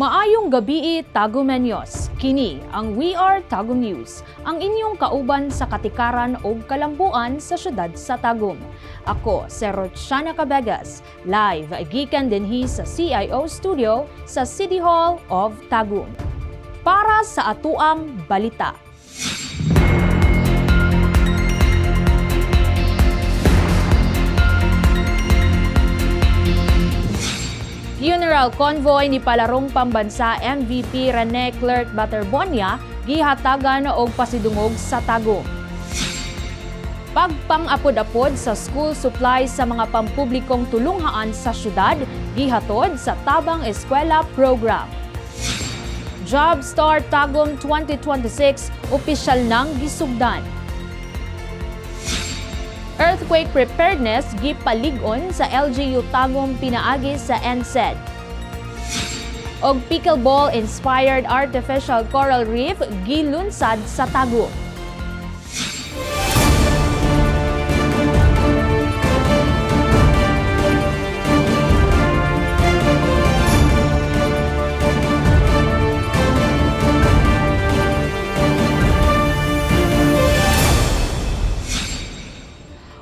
Maayong gabi, Tagumeños. Kini ang We Are Tagum News, ang inyong kauban sa katikaran o kalambuan sa syudad sa Tagum. Ako, si Rochana Cabegas, live gikan dinhi sa CIO Studio sa City Hall of Tagum. Para sa atuang balita. Funeral convoy ni Palarong Pambansa MVP Rene Clerc Baterbonia gihatagan og pasidungog sa Tagum. Pagpang-apod-apod sa school supplies sa mga pampublikong tulunghaan sa syudad gihatod sa Tabang Eskwela Program. Job Start Tagum 2026 opisyal nang gisugdan. Earthquake preparedness gipalig-on sa LGU Tagum pinaagi sa NCED. Og pickleball-inspired artificial coral reef gilunsad sa Tagum.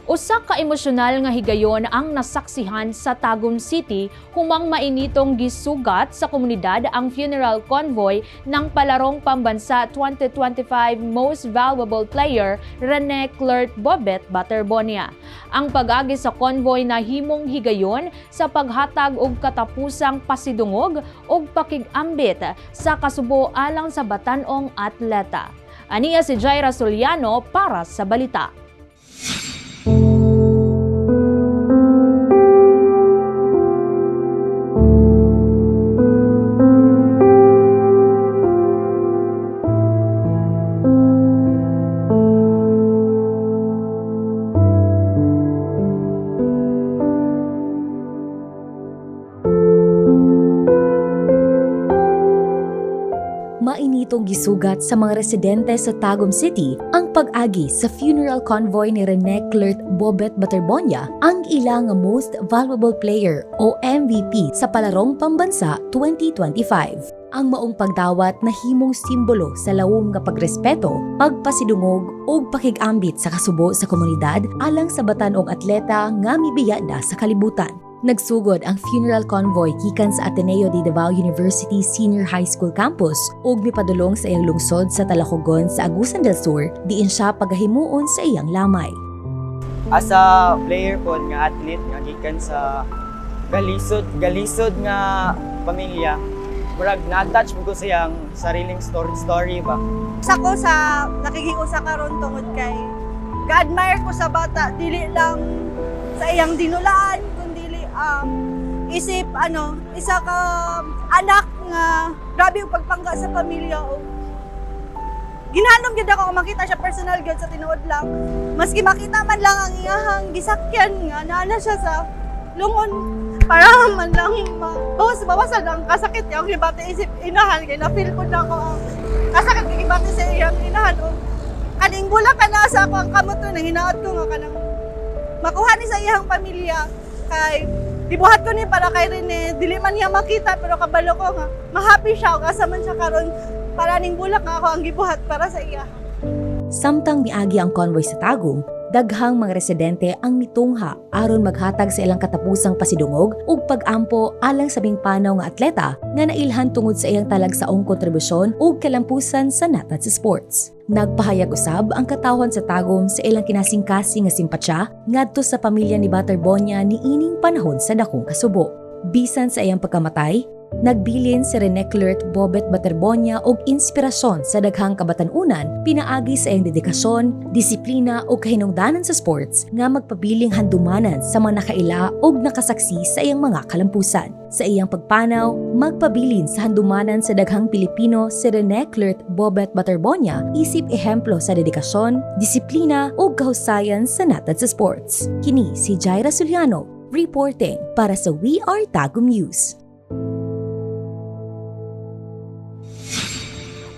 Usa ka emosyonal nga higayon ang nasaksihan sa Tagum City humang mainitong gisugat sa komunidad ang funeral convoy ng Palarong Pambansa 2025 Most Valuable Player Rene Clerc Bobet Baterbonia. Ang pag-agi sa convoy na himong higayon sa paghatag og katapusang pasidungog og pakig-ambit sa kasubo alang sa batan-ong atleta. Aniya si Jaira Soliano para sa balita. Mainitong gisugat sa mga residente sa Tagum City ang pag-agi sa funeral convoy ni Rene Clerc Bobet Baterbonia, ang ilang Most Valuable Player o MVP sa Palarong Pambansa 2025. Ang maong pagdawat na himong simbolo sa lawom nga pagrespeto, pagpasidungog ug pakig-ambit sa kasubo sa komunidad alang sa batan-ong atleta nga mibiyada sa kalibutan. Nagsugod ang funeral convoy gikan sa Ateneo de Davao University Senior High School Campus ug mipadulong sa iyang lungsod sa Talacogon sa Agusan del Sur diin siya pagahimuon sa iyang lamay. As a player po nga athlete nga gikan sa galisod nga pamilya, murag na-touch mo ko sa iyang sariling story ba. Sa ko sa nakikiusa karon tungod kay ga-admire ko sa bata, dili lang sa iyang dinulaan isip isa ka anak nga grabe yung pagpangga sa pamilya o ginanom gyud ako makita siya personal gyud sa tinuod lang, maski makita man lang ang iyahang gisakyan nga naana siya sa lungon para man lang bawas ang kasakit yung gibati isip inahan kay na feel ko na ko ang kasakit kay gibati sa iyang inahan o kaning bulak ka na sa ako ang kamot na hinaot ko nga kanang makuha ni sa iyang pamilya kay ibuhat ko ni para kay Rene, dili man niya makita pero kabalo ko nga ma-happy siya ug asa man siya karon para ning bulak nga ako ang gibuhat para sa iya. Samtang miagi ang convoy sa Tagum, daghang mga residente ang mitungha aron maghatag sa ilang katapusang pasidungog ug pag-ampo alang sa panaw nga atleta nga nailhan tungod sa iyang talagsaong kontribusyon ug kalampusan sa natad sa sports. Nagpahayag usab ang katawhan sa Tagum sa ilang kinasingkasing nga simpatsya ngadto sa pamilya ni Baterbonia niining panahon sa dakong kasubo. Bisan sa iyang pagkamatay, nagbilin si Rene Clerc Bobet Baterbonia og inspirasyon sa daghang kabatan-unan pinaagi sa iyang dedikasyon, disiplina ug kahinungdanan sa sports nga magpabiling handumanan sa mga nakaila ug nakasaksi sa iyang mga kalampusan. Sa iyang pagpanaw, magpabilin sa handumanan sa daghang Pilipino si Rene Clerc Bobet Baterbonia isip ehemplo sa dedikasyon, disiplina ug kahusayan sa natad sa sports. Kini si Jaira Soliano reporting para sa We Are Tagum News.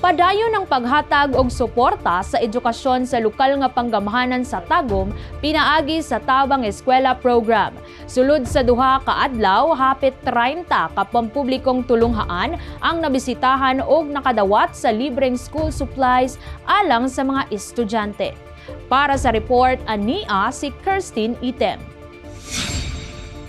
Padayon ang paghatag og suporta sa edukasyon sa lokal nga panggamhanan sa Tagum pinaagi sa Tabang Eskwela Program. Sulod sa duha ka adlaw, hapit 30 ka pampublikong tulunghaan ang nabisitahan og nakadawat sa libreng school supplies alang sa mga estudyante. Para sa report ania si Kirsten Item.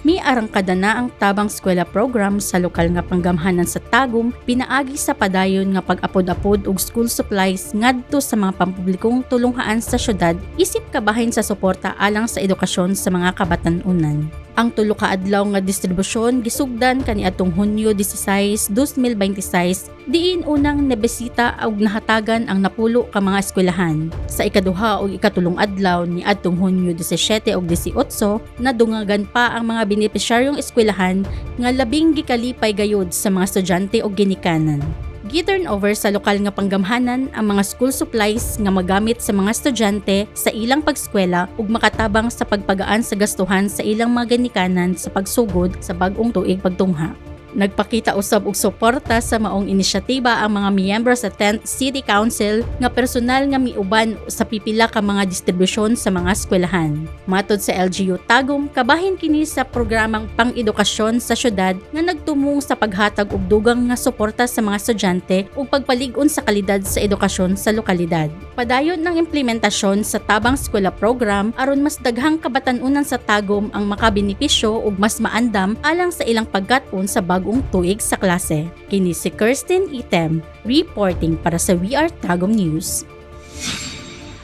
Mi arangkada na ang Tabang Eskwela Program sa lokal nga panggamhanan sa Tagum pinaagi sa padayon nga pag-apod-apod og school supplies ngadto sa mga pampublikong tulunghaan sa syudad isip kabahin sa suporta alang sa edukasyon sa mga kabatan-unan. Ang tulo ka adlaw nga distribusyon gisugdan kaniadtong Hunyo 16, 2026 diin unang nebisita og nahatagan ang napulo ka mga eskwelahan. Sa ikaduha ug ikatulong adlaw ni adtong Hunyo 17 ug 18 nadungagan pa ang mga benepisyaryong eskwelahan nga labing gikalipay gayud sa mga estudyante og ginikanan. Gi-turn over sa lokal nga panggamhanan ang mga school supplies nga magamit sa mga estudyante sa ilang pagskwela ug makatabang sa pagpagaan sa gastuhan sa ilang mga ginikanan sa pagsugod sa bag-ong tuig pagtungha. Nagpakita usab og suporta sa maong inisyatiba ang mga miyembro sa 10th City Council nga personal nga miuban sa pipila ka mga distribusyon sa mga eskwelahan. Matod sa LGU Tagum, kabahin kini sa programang pang-edukasyon sa syudad nga nagtumong sa paghatag og dugang nga suporta sa mga estudyante ug pagpalig-on sa kalidad sa edukasyon sa lokalidad. Padayon ng implementasyon sa Tabang Eskwela Program aron mas daghang kabatan-unan sa Tagum ang makabenepisyo ug mas maandam alang sa ilang pagkat-on sa bagong tuig sa klase. Kini si Kirsten Item, reporting para sa We Are Tagum News.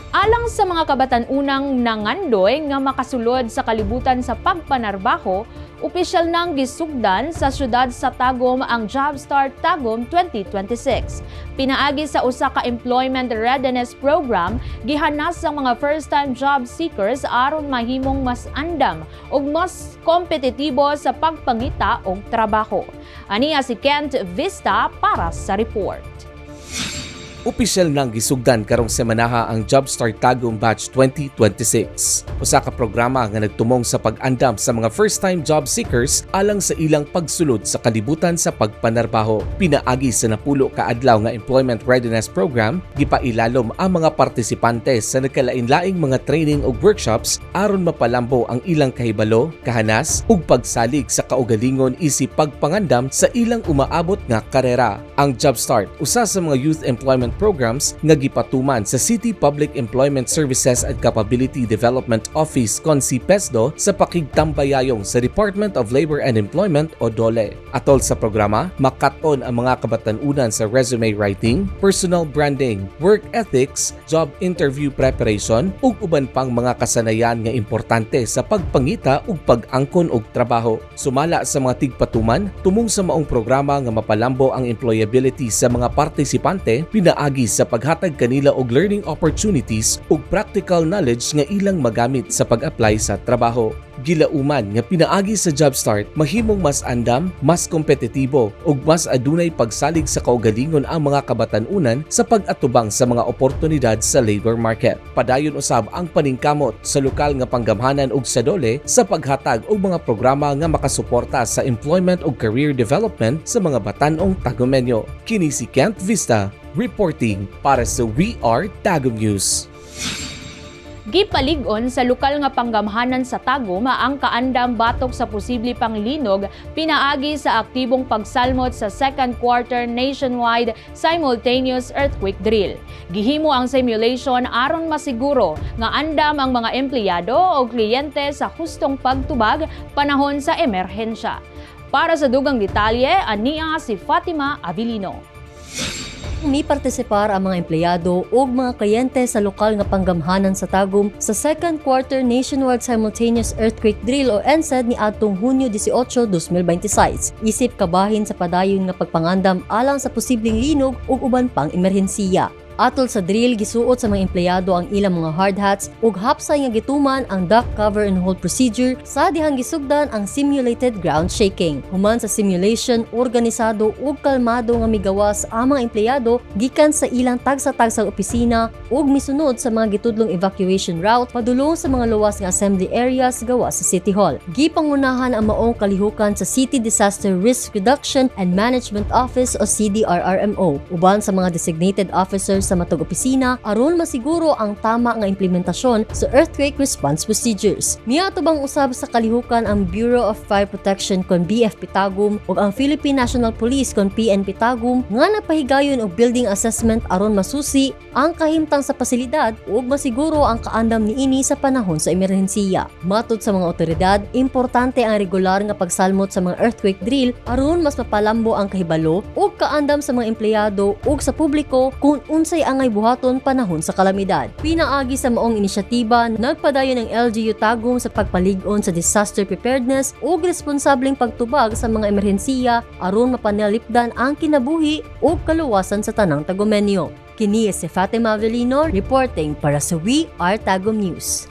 Alang sa mga kabatan-unang nangandoy nga makasulod sa kalibutan sa pagpanarbaho, opisyal nang gisugdan sa syudad sa Tagum ang Job Start Tagum 2026. Pinaagi sa usa ka Employment Readiness Program, gihanas ang mga first-time job seekers aron mahimong mas andam ug mas kompetitibo sa pagpangita og trabaho. Aniya si Kent Vista para sa report. Opisyal nang gisugdan karong semanaha ang Job Start Tagum Batch 2026. Usa ka programa nga nagtumong sa pag-andam sa mga first-time job seekers alang sa ilang pagsulod sa kalibutan sa pagpanarbaho. Pinaagi sa napulo ka adlaw nga Employment Readiness Program, gipailalom ang mga partisipante sa nagkalain-laing mga training ug workshops aron mapalambo ang ilang kahibalo, kahanas ug pagsalig sa kaugalingon isip pagpangandam sa ilang umaabot nga karera. Ang Job Start, usa sa mga youth employment programs nga gipatuman sa City Public Employment Services at Capability Development Office (CONSI PESDO) sa pakigtambayayong sa Department of Labor and Employment o DOLE. Atol sa programa, makaton ang mga kabatan-unan sa resume writing, personal branding, work ethics, job interview preparation ug uban pang mga kasanayan nga importante sa pagpangita ug pag-angkon og trabaho. Sumala sa mga tigpatuman, tumong sa maong programa nga mapalambo ang employability sa mga partisipante, pinaagi sa paghatag kanila og learning opportunities ug practical knowledge nga ilang magamit sa pag-apply sa trabaho. Gilauman nga pinaagi sa Job Start, mahimong mas andam, mas kompetitibo ug mas adunay pagsalig sa kaugalingon ang mga kabatan-unan sa pag-atubang sa mga oportunidad sa labor market. Padayon usab ang paningkamot sa lokal nga panggamhanan ug sa DOLE sa paghatag og mga programa nga makasuporta sa employment ug career development sa mga batan-ong Tagumenyo. Kini si Kent Vista, reporting para sa We Are Tagum News. Gipalig-on sa lokal nga panggamhanan sa Tagum ang kaandam batok sa posible panglinog pinaagi sa aktibong pagsalmot sa second quarter nationwide simultaneous earthquake drill. Gihimo ang simulation aron masiguro nga andam ang mga empleyado o kliyente sa hustong pagtubag panahon sa emerhensya. Para sa dugang detalye, ania si Fatima Avilino. May partisipar ang mga empleyado o mga kliyente sa lokal nga panggamhanan sa Tagum sa second quarter nationwide simultaneous earthquake drill o NSED ni adtong Hunyo 18, 2026. Isip kabahin sa padayon nga pagpangandam alang sa posibleng linog ug uban pang emerhensiya. Atol sa drill, gisuot sa mga empleyado ang ilang mga hard hats ug hapsay nga gituman ang duck cover and hold procedure sa dihang gisugdan ang simulated ground shaking. Human sa simulation, organisado ug kalmado nga migawas ang mga empleyado gikan sa ilang tagsa-tagsang opisina ug misunod sa mga gitudlong evacuation route padulong sa mga luwas nga assembly areas gawas sa City Hall. Gipangunahan ang maong kalihukan sa City Disaster Risk Reduction and Management Office o CDRRMO uban sa mga designated officers sa matug opisina aron masiguro ang tama nga implementasyon sa earthquake response procedures. Miatubang usab sa kalihukan ang Bureau of Fire Protection kon BFP Tagum ug ang Philippine National Police kon PNP Tagum nga napahigayon og building assessment aron masusi ang kahimtang sa pasilidad ug masiguro ang kaandam niini sa panahon sa emerhensiya. Matud sa mga otoridad, importante ang regular nga pagsalmot sa mga earthquake drill aron mas mapalambo ang kahibalo ug kaandam sa mga empleyado ug sa publiko kung unsay angay buhaton panahon sa kalamidad. Pinaagi sa maong inisyatiba, nagpadayon ang LGU Tagum sa pagpalig-on sa disaster preparedness ug responsableng pagtubag sa mga emerhensiya aron mapanalipdan ang kinabuhi ug kaluwasan sa tanang Tagumenyo. Kini si Fatima Avelino reporting para sa We Are Tagum News.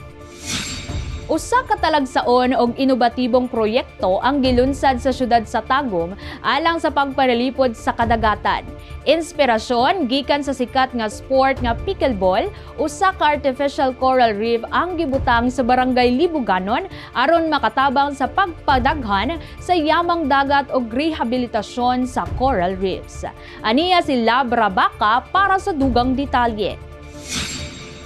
Usa ka talagsaon og inobatibong proyekto ang gilunsad sa syudad sa Tagum alang sa pagparalipod sa kadagatan. Inspirasyon gikan sa sikat nga sport nga pickleball, usa ka artificial coral reef ang gibutang sa barangay Libuganon aron makatabang sa pagpadaghan sa yamang dagat ug rehabilitasyon sa coral reefs. Aniya si Labra Baca para sa dugang detalye.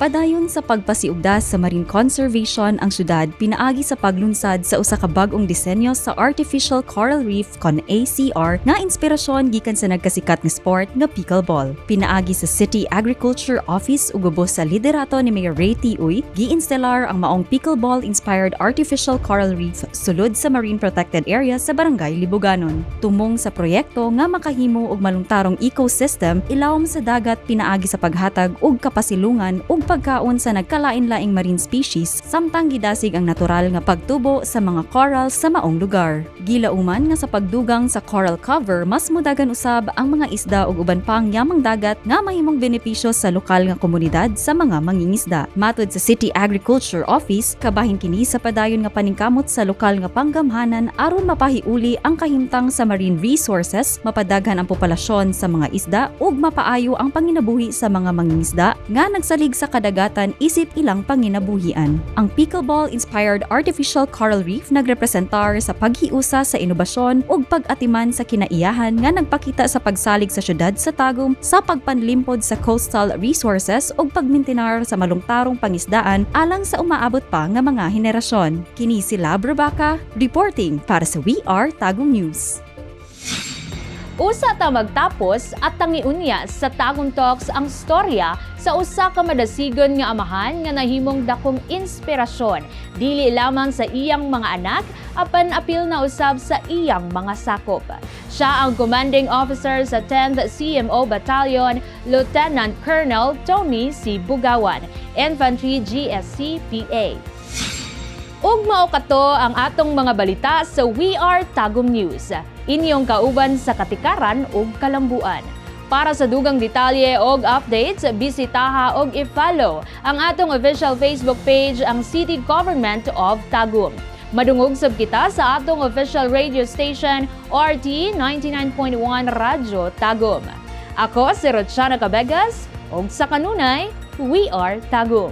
Padayon sa pagpasiugda sa marine conservation ang syudad pinaagi sa paglunsad sa usa ka bag-ong disenyo sa Artificial Coral Reef kon ACR nga inspirasyon gikan sa nagkasikat nga sport nga pickleball. Pinaagi sa City Agriculture Office ug ubos sa liderato ni Mayor Ray Tiuy, gi-instalar ang maong pickleball-inspired Artificial Coral Reef sulod sa Marine Protected Area sa Barangay Libuganon. Tumong sa proyekto nga makahimo og malungtarong ecosystem ilawom sa dagat pinaagi sa paghatag og kapasilungan ug pagkaon sa nagkalain-laing marine species samtang gidasig ang natural nga pagtubo sa mga coral sa maong lugar. Gilauman nga sa pagdugang sa coral cover mas mudagan usab ang mga isda ug uban pang yamang dagat nga mahimong benepisyo sa lokal nga komunidad sa mga mangingisda. Matud sa City Agriculture Office, kabahin kini sa padayon nga paningkamot sa lokal nga panggamhanan aron mapahiuli ang kahimtang sa marine resources, mapadaghan ang populasyon sa mga isda ug mapaayo ang panginabuhi sa mga mangingisda nga nagsalig sa kadagatan isip ilang panginabuhian. Ang pickleball-inspired Artificial Coral Reef nagrepresentar sa paghiusa sa inobasyon ug pag-atiman sa kinaiyahan nga nagpakita sa pagsalig sa syudad sa Tagum sa pagpanlimpod sa coastal resources ug pagmintinar sa malungtarong pangisdaan alang sa umaabot pa nga mga henerasyon. Kini si Labra Baca reporting para sa We Are Tagum News. Usa ta magtapos at tangiunya sa Tagum Talks ang storya sa usa ka madasigon nga amahan nga nahimong dakong inspirasyon dili lamang sa iyang mga anak apan apil na usab sa iyang mga sakop. Siya ang commanding officer sa 10th CMO Battalion, Lieutenant Colonel Tony C. Bugawan, Infantry GSC PA. Ug mao kato ang atong mga balita sa We Are Tagum News. Inyong kauban sa katikaran ug kalambuan. Para sa dugang detalye og updates, bisitaha og i-follow ang atong official Facebook page ang City Government of Tagum. Madungog sab kita sa atong official radio station RT 99.1 Radyo Tagum. Ako si Rochana Cabegas ug sa kanunay, We Are Tagum.